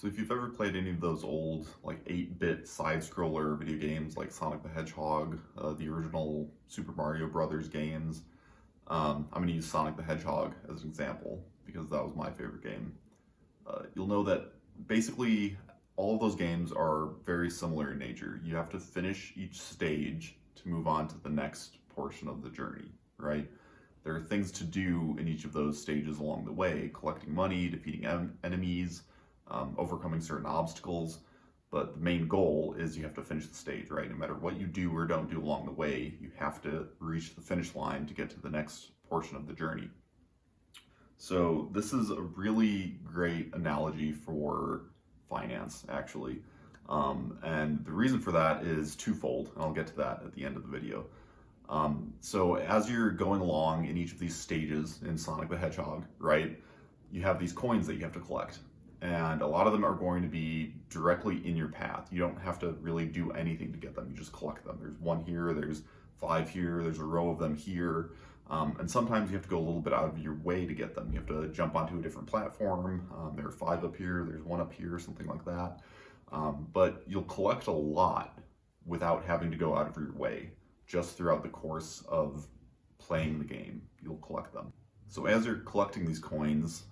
So if you've ever played any of those old like 8-bit side-scroller video games like Sonic the Hedgehog, the original Super Mario Brothers games, I'm going to use Sonic the Hedgehog as an example because that was my favorite game. You'll know that basically all of those games are very similar in nature. You have to finish each stage to move on to the next portion of the journey, right? There are things to do in each of those stages along the way, collecting money, defeating enemies, overcoming certain obstacles, but the main goal is you have to finish the stage, right? No matter what you do or don't do along the way, you have to reach the finish line to get to the next portion of the journey. So this is a really great analogy for finance, actually. And the reason for that is twofold, and I'll get to that at the end of the video. So as you're going along in each of these stages in Sonic the Hedgehog, right, you have these coins that you have to collect. And a lot of them are going to be directly in your path. You don't have to really do anything to get them. You just collect them. There's one here, there's 5 here, there's a row of them here. And sometimes you have to go a little bit out of your way to get them. You have to jump onto a different platform. There are 5 up here, there's 1 up here, something like that. But you'll collect a lot without having to go out of your way. Just throughout the course of playing the game, you'll collect them. So as you're collecting these coins,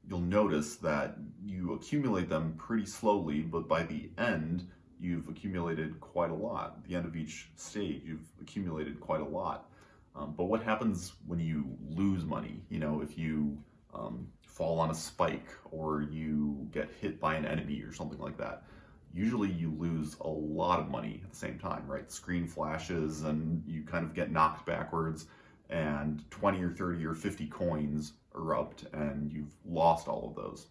you'll notice that you accumulate them pretty slowly, but by the end, you've accumulated quite a lot. At the end of each stage, you've accumulated quite a lot. But what happens when you lose money? You know, if you fall on a spike or you get hit by an enemy or something like that, usually you lose a lot of money at the same time, right? The screen flashes and you kind of get knocked backwards, and 20 or 30 or 50 coins erupt and you've lost all of those.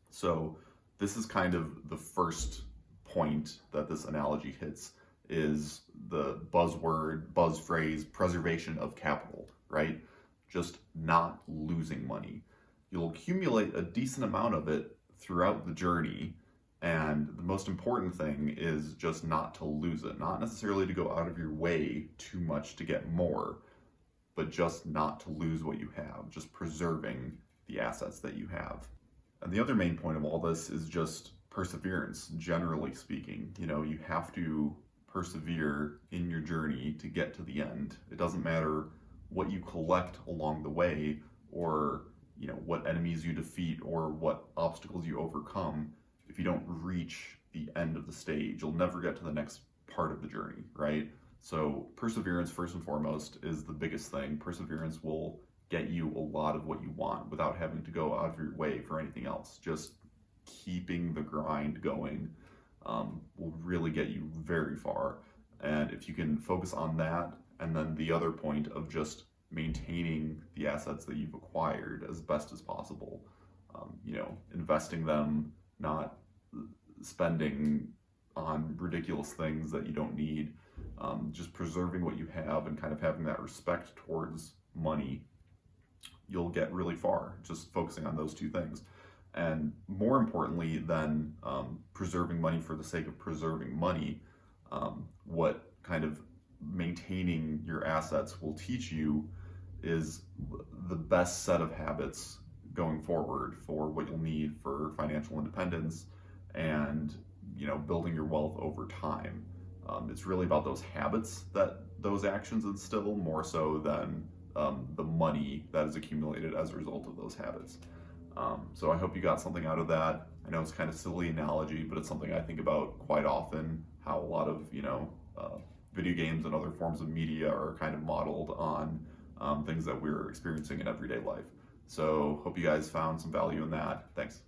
So this is kind of the first point that this analogy hits, is the buzz phrase, preservation of capital, right? Just not losing money. You'll accumulate a decent amount of it throughout the journey, and the most important thing is just not to lose it. Not necessarily to go out of your way too much to get more, but just not to lose what you have, just preserving the assets that you have. And the other main point of all this is just perseverance, generally speaking. You know, you have to persevere in your journey to get to the end. It doesn't matter what you collect along the way, or, you know, what enemies you defeat or what obstacles you overcome. If you don't reach the end of the stage, you'll never get to the next part of the journey, right? So perseverance, first and foremost, is the biggest thing. Perseverance will get you a lot of what you want without having to go out of your way for anything else. Just keeping the grind going will really get you very far. And if you can focus on that, and then the other point of just maintaining the assets that you've acquired as best as possible, you know, investing them, not spending on ridiculous things that you don't need, just preserving what you have and kind of having that respect towards money, you'll get really far just focusing on those two things. And more importantly than preserving money for the sake of preserving money, what kind of maintaining your assets will teach you is the best set of habits going forward for what you'll need for financial independence and, you know, building your wealth over time. It's really about those habits that those actions instill, more so than the money that is accumulated as a result of those habits. So I hope you got something out of that. I know it's kind of silly analogy, but it's something I think about quite often, how a lot of, you know, video games and other forms of media are kind of modeled on things that we're experiencing in everyday life. So hope you guys found some value in that. Thanks.